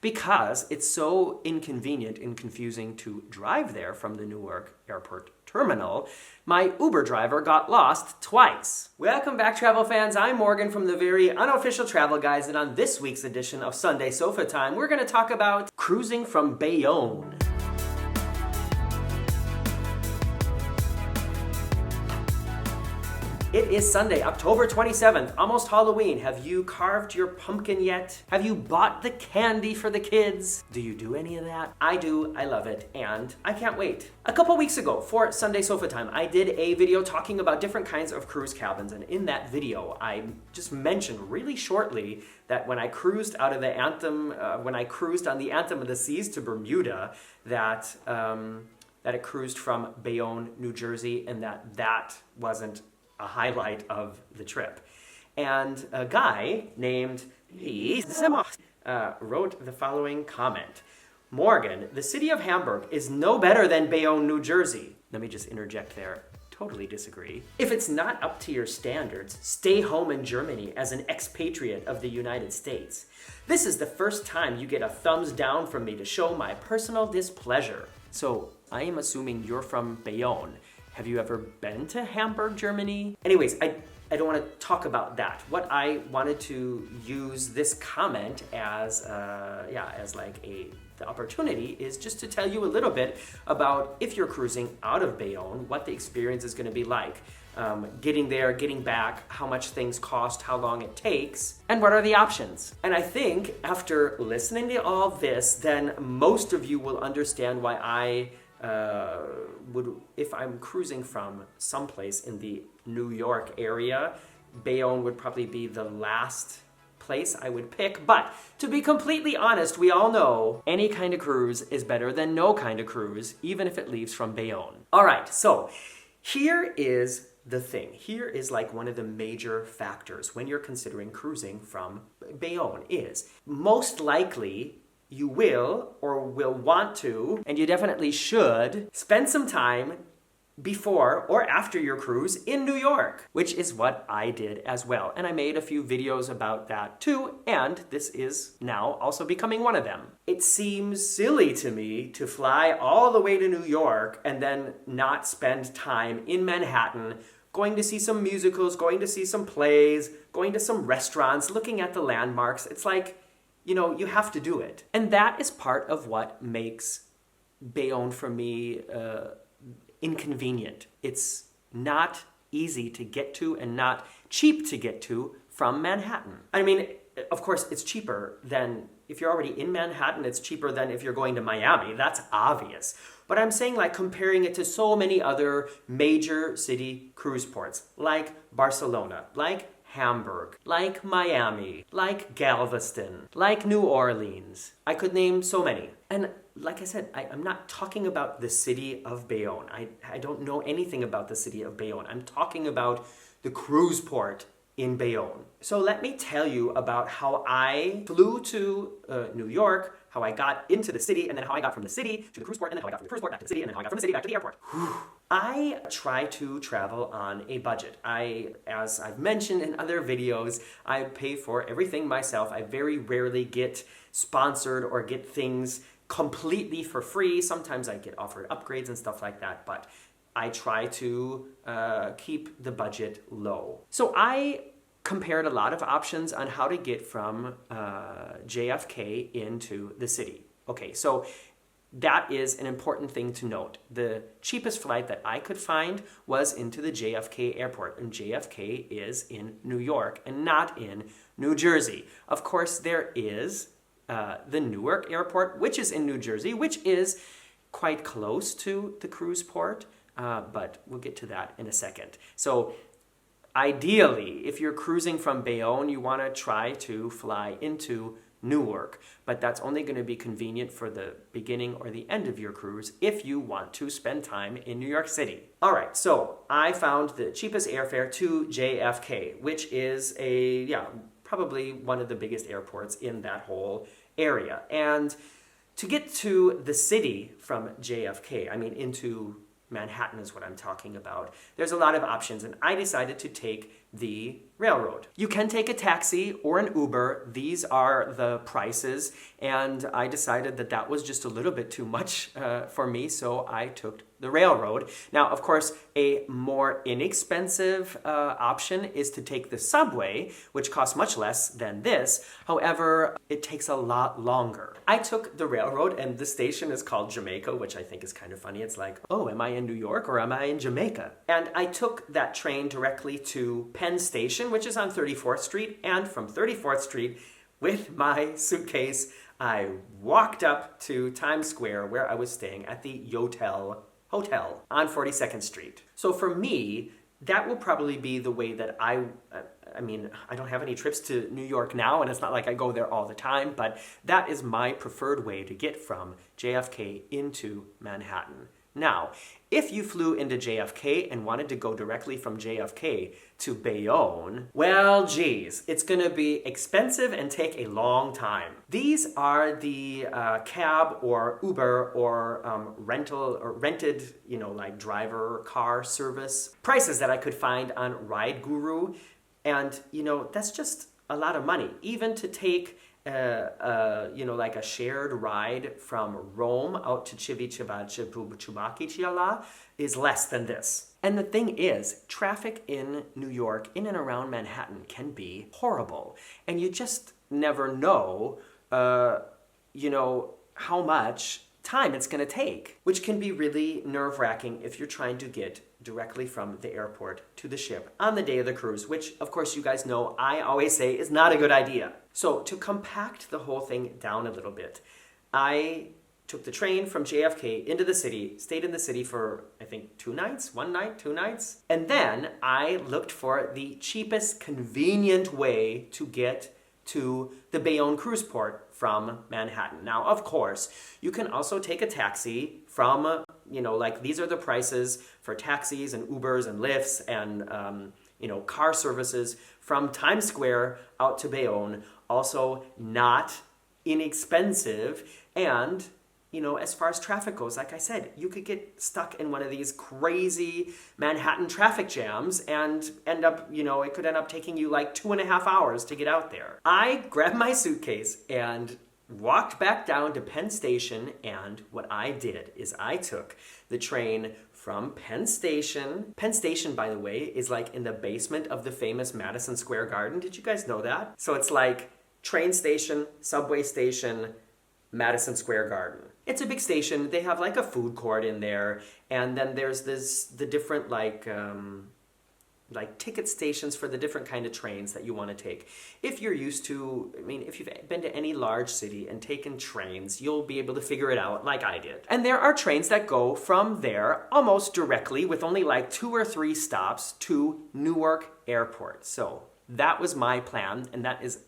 because it's so inconvenient and confusing to drive there from the Newark Airport terminal, my Uber driver got lost twice. Welcome back, travel fans. I'm Morgan from the very unofficial travel guides, and on this week's edition of Sunday Sofa Time, we're going to talk about cruising from Bayonne. It is Sunday, October 27th, almost Halloween. Have you carved your pumpkin yet? Have you bought the candy for the kids? Do you do any of that? I do, I love it, and I can't wait. A couple weeks ago, for Sunday Sofa Time, I did a video talking about different kinds of cruise cabins, and in that video, I just mentioned really shortly that when I cruised out of the Anthem, when I cruised on the Anthem of the Seas to Bermuda, that it cruised from Bayonne, New Jersey, and that wasn't a highlight of the trip. And a guy named wrote the following comment. Morgan, the city of Hamburg is no better than Bayonne, New Jersey. Let me just interject there. Totally disagree. If it's not up to your standards, stay home in Germany as an expatriate of the United States. This is the first time you get a thumbs down from me to show my personal displeasure. So I am assuming you're from Bayonne. Have you ever been to Hamburg, Germany? Anyways, I don't want to talk about that. What I wanted to use this comment as, the opportunity is just to tell you a little bit about if you're cruising out of Bayonne, what the experience is going to be like. Getting there, getting back, how much things cost, how long it takes, and what are the options. And I think after listening to all this, then most of you will understand why I if I'm cruising from someplace in the New York area, Bayonne would probably be the last place I would pick. But to be completely honest, we all know any kind of cruise is better than no kind of cruise, even if it leaves from Bayonne. All right, so here is the thing. Here is like one of the major factors when you're considering cruising from Bayonne is most likely you will or will want to, and you definitely should, spend some time before or after your cruise in New York, which is what I did as well. And I made a few videos about that too, and this is now also becoming one of them. It seems silly to me to fly all the way to New York and then not spend time in Manhattan going to see some musicals, going to see some plays, going to some restaurants, looking at the landmarks. It's like, you have to do it. And that is part of what makes Bayonne for me inconvenient. It's not easy to get to and not cheap to get to from Manhattan. I mean, of course, it's cheaper than, if you're already in Manhattan, it's cheaper than if you're going to Miami. That's obvious. But I'm saying, like, comparing it to so many other major city cruise ports, like Barcelona, like Hamburg, like Miami, like Galveston, like New Orleans. I could name so many. And like I said, I'm not talking about the city of Bayonne. I don't know anything about the city of Bayonne. I'm talking about the cruise port in Bayonne. So let me tell you about how I flew to New York, how I got into the city, and then how I got from the city to the cruise port, and then how I got from the cruise port back to the city, and then how I got from the city back to the airport. I try to travel on a budget. As I've mentioned in other videos, I pay for everything myself. I very rarely get sponsored or get things completely for free. Sometimes I get offered upgrades and stuff like that, but I try to keep the budget low. So I compared a lot of options on how to get from JFK into the city. Okay, so that is an important thing to note. The cheapest flight that I could find was into the JFK airport, and JFK is in New York and not in New Jersey. Of course, there is the Newark airport, which is in New Jersey, which is quite close to the cruise port, but we'll get to that in a second. So ideally, if you're cruising from Bayonne, you want to try to fly into Newark, but that's only going to be convenient for the beginning or the end of your cruise if you want to spend time in New York City. All right, so I found the cheapest airfare to JFK, which is probably one of the biggest airports in that whole area. And to get to the city from JFK, into Manhattan is what I'm talking about, there's a lot of options, and I decided to take the railroad. You can take a taxi or an Uber. These are the prices, and I decided that that was just a little bit too much for me, so I took the railroad. Now, of course, a more inexpensive option is to take the subway, which costs much less than this. However, it takes a lot longer. I took the railroad, and the station is called Jamaica, which I think is kind of funny. It's like, oh, am I in New York or am I in Jamaica? And I took that train directly to Penn Station, which is on 34th Street, and from 34th Street, with my suitcase, I walked up to Times Square, where I was staying at the Yotel Hotel on 42nd Street. So for me, that will probably be the way that I mean, I don't have any trips to New York now, and it's not like I go there all the time, but that is my preferred way to get from JFK into Manhattan. Now, if you flew into JFK and wanted to go directly from JFK to Bayonne, well, geez, it's going to be expensive and take a long time. These are the cab or Uber or rented, like driver car service prices that I could find on Ride Guru. And, that's just a lot of money. Even to take like a shared ride from Rome out to Chibougamau is less than this. And the thing is, traffic in New York, in and around Manhattan, can be horrible. And you just never know, how much time it's going to take, which can be really nerve-wracking if you're trying to get directly from the airport to the ship on the day of the cruise, which, of course, you guys know I always say is not a good idea. So to compact the whole thing down a little bit, I took the train from JFK into the city, stayed in the city for, I think, 2 nights, 1 night, 2 nights. And then I looked for the cheapest, convenient way to get to the Bayonne cruise port from Manhattan. Now, of course, you can also take a taxi from, these are the prices for taxis and Ubers and Lyfts and, car services from Times Square out to Bayonne. Also not inexpensive. And, as far as traffic goes, like I said, you could get stuck in one of these crazy Manhattan traffic jams and end up, it could end up taking you like 2.5 hours to get out there. I grabbed my suitcase and walked back down to Penn Station, and what I did is I took the train from Penn Station. Penn Station, by the way, is like in the basement of the famous Madison Square Garden. Did you guys know that? So it's like train station, subway station, Madison Square Garden. It's a big station. They have like a food court in there, and then there's the different like ticket stations for the different kind of trains that you want to take. If you're used to, if you've been to any large city and taken trains, you'll be able to figure it out like I did. And there are trains that go from there almost directly with only like 2 or 3 stops to Newark Airport. So that was my plan, and that is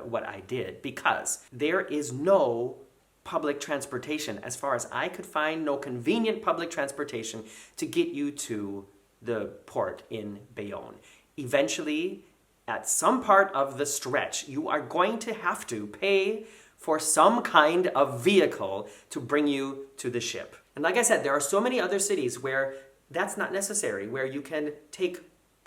what I did, because there is no public transportation. As far as I could find, no convenient public transportation to get you to the port in Bayonne. Eventually, at some part of the stretch, you are going to have to pay for some kind of vehicle to bring you to the ship. And like I said, there are so many other cities where that's not necessary, where you can take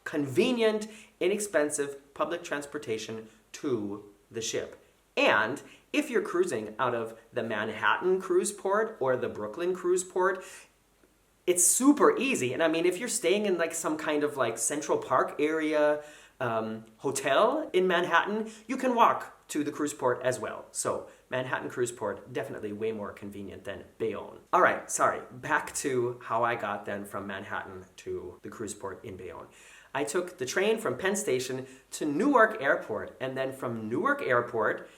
convenient, inexpensive public transportation to the ship. And if you're cruising out of the Manhattan cruise port or the Brooklyn cruise port, it's super easy. And if you're staying in like some kind of like Central Park area hotel in Manhattan, you can walk to the cruise port as well. So Manhattan cruise port, definitely way more convenient than Bayonne. All right, sorry, back to how I got then from Manhattan to the cruise port in Bayonne. I took the train from Penn Station to Newark Airport, and then from Newark Airport,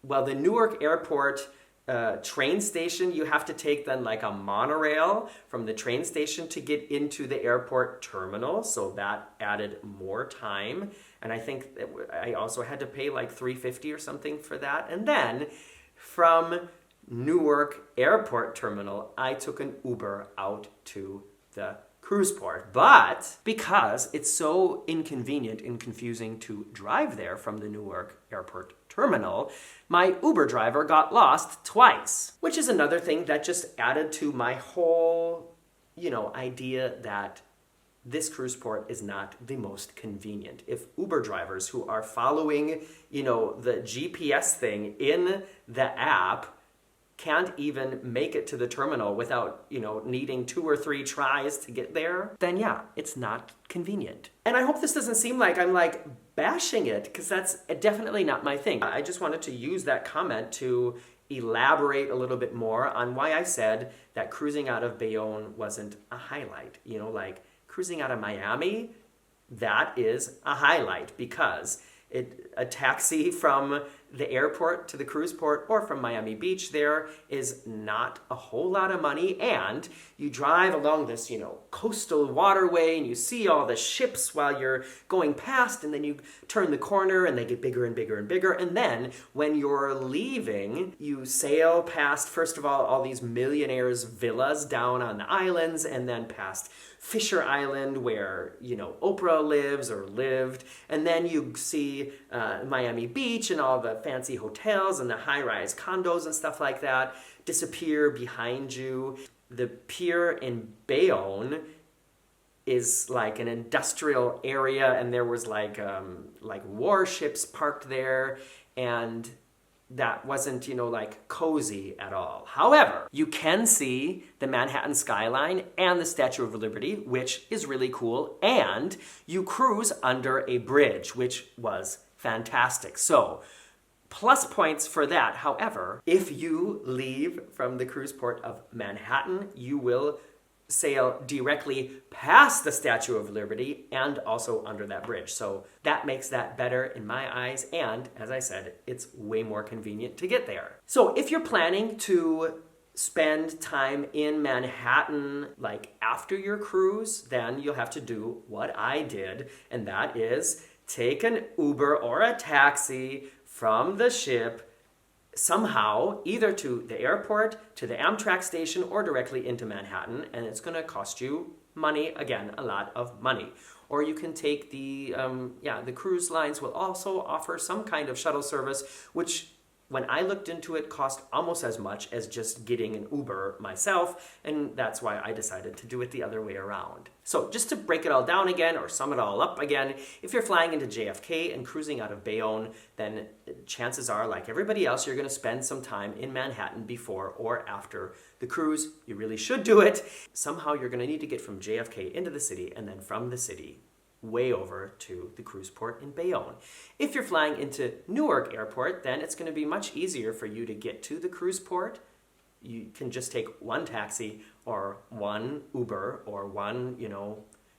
the Newark Airport train station, you have to take then like a monorail from the train station to get into the airport terminal, so that added more time. And I think I also had to pay like $3.50 or something for that. And then from Newark Airport Terminal, I took an Uber out to the cruise port. But because it's so inconvenient and confusing to drive there from the Newark Airport Terminal, my Uber driver got lost twice, which is another thing that just added to my whole, idea that this cruise port is not the most convenient. If Uber drivers who are following, the GPS thing in the app can't even make it to the terminal without, needing 2 or 3 tries to get there, then yeah, it's not convenient. And I hope this doesn't seem like I'm bashing it, because that's definitely not my thing. I just wanted to use that comment to elaborate a little bit more on why I said that cruising out of Bayonne wasn't a highlight. Cruising out of Miami, that is a highlight, because a taxi from the airport to the cruise port or from Miami Beach there is not a whole lot of money, and you drive along this, coastal waterway and you see all the ships while you're going past, and then you turn the corner and they get bigger and bigger and bigger, and then when you're leaving, you sail past, first of all these millionaires' villas down on the islands, and then past Fisher Island where, Oprah lives or lived, and then you see Miami Beach and all the fancy hotels and the high-rise condos and stuff like that disappear behind you. The pier in Bayonne is like an industrial area, and there was like warships parked there, and that wasn't, cozy at all. However, you can see the Manhattan skyline and the Statue of Liberty, which is really cool, and you cruise under a bridge, which was fantastic. So, plus points for that. However, if you leave from the cruise port of Manhattan, you will sail directly past the Statue of Liberty and also under that bridge. So that makes that better in my eyes, and as I said, it's way more convenient to get there. So if you're planning to spend time in Manhattan after your cruise, then you'll have to do what I did, and that is take an Uber or a taxi from the ship somehow, either to the airport, to the Amtrak station, or directly into Manhattan, and it's going to cost you money, again, a lot of money. Or you can take the cruise lines will also offer some kind of shuttle service, which when I looked into it cost almost as much as just getting an Uber myself, and that's why I decided to do it the other way around. So just to break it all down again, or sum it all up again, if you're flying into JFK and cruising out of Bayonne, then chances are, like everybody else, you're going to spend some time in Manhattan before or after the cruise. You really should do it. Somehow you're going to need to get from JFK into the city, and then from the city way over to the cruise port in Bayonne. If you're flying into Newark Airport, then it's going to be much easier for you to get to the cruise port. You can just take one taxi or one Uber or one,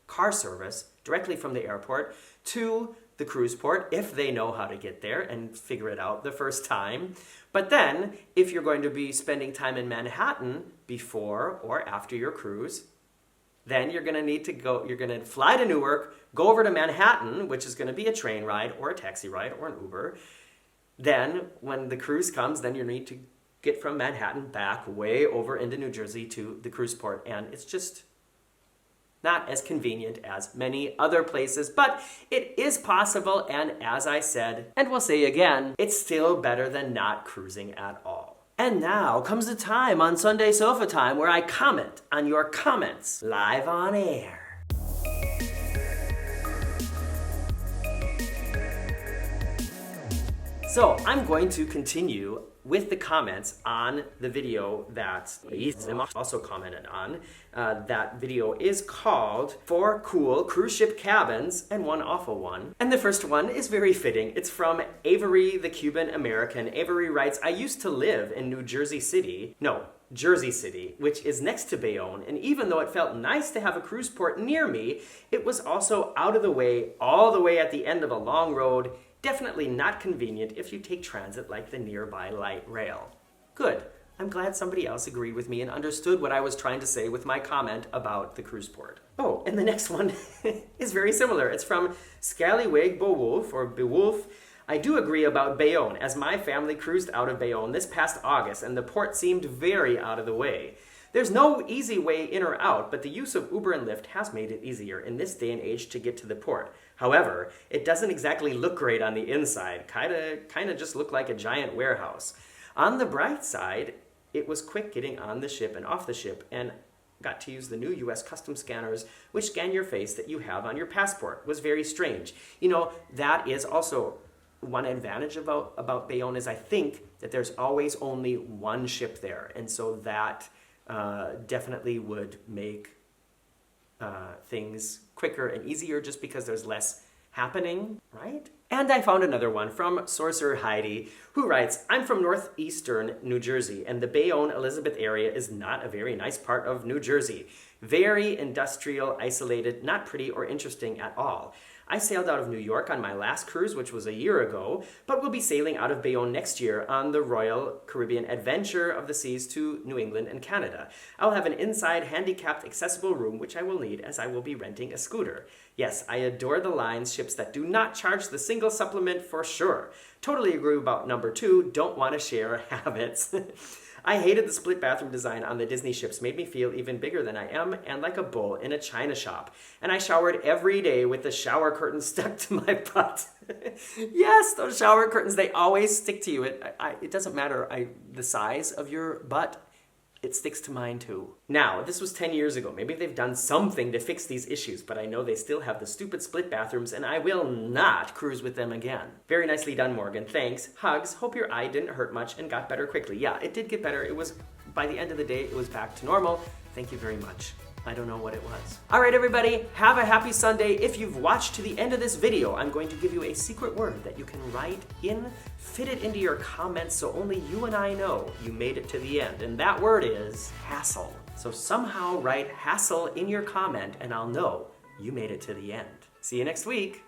car service directly from the airport to the cruise port if they know how to get there and figure it out the first time. But then, if you're going to be spending time in Manhattan before or after your cruise, then you're going to need to you're going to fly to Newark, go over to Manhattan, which is going to be a train ride or a taxi ride or an Uber. Then when the cruise comes, then you need to get from Manhattan back way over into New Jersey to the cruise port. And it's just not as convenient as many other places, but it is possible. And as I said, and we'll say again, it's still better than not cruising at all. And now comes the time on Sunday Sofatime where I comment on your comments live on air. So I'm going to continue with the comments on the video that Ethan also commented on. That video is called 4 Cool Cruise Ship Cabins and 1 Awful One. And the first one is very fitting. It's from Avery, the Cuban American. Avery writes, I used to live in Jersey City, which is next to Bayonne, and even though it felt nice to have a cruise port near me, it was also out of the way, all the way at the end of a long road. Definitely not convenient if you take transit like the nearby light rail. Good. I'm glad somebody else agreed with me and understood what I was trying to say with my comment about the cruise port. Oh, and the next one is very similar. It's from Scallywig Beowulf. I do agree about Bayonne, as my family cruised out of Bayonne this past August, and the port seemed very out of the way. There's no easy way in or out, but the use of Uber and Lyft has made it easier in this day and age to get to the port. However, it doesn't exactly look great on the inside. Kinda just looked like a giant warehouse. On the bright side, it was quick getting on the ship and off the ship, and got to use the new US customs scanners, which scan your face that you have on your passport. It was very strange. You know, that is also one advantage about Bayonne is I think that there's always only one ship there. And so that definitely would make things quicker and easier just because there's less happening, right? And I found another one from Sorcerer Heidi, who writes, I'm from northeastern New Jersey, and the Bayonne Elizabeth area is not a very nice part of New Jersey. Very industrial, isolated, not pretty or interesting at all. I sailed out of New York on my last cruise, which was a year ago, but will be sailing out of Bayonne next year on the Royal Caribbean Adventure of the Seas to New England and Canada. I'll have an inside handicapped accessible room, which I will need as I will be renting a scooter. Yes, I adore the line's ships that do not charge the single supplement for sure. Totally agree about number 2, don't want to share habits. I hated the split bathroom design on the Disney ships, made me feel even bigger than I am and like a bull in a china shop. And I showered every day with the shower curtain stuck to my butt. Yes, those shower curtains, they always stick to you. It doesn't matter the size of your butt. It sticks to mine too. Now, this was 10 years ago. Maybe they've done something to fix these issues, but I know they still have the stupid split bathrooms and I will not cruise with them again. Very nicely done, Morgan. Thanks. Hugs. Hope your eye didn't hurt much and got better quickly. Yeah, it did get better. By the end of the day, it was back to normal. Thank you very much. I don't know what it was. All right, everybody, have a happy Sunday. If you've watched to the end of this video, I'm going to give you a secret word that you can write in, fit it into your comments so only you and I know you made it to the end. And that word is hassle. So somehow write hassle in your comment and I'll know you made it to the end. See you next week.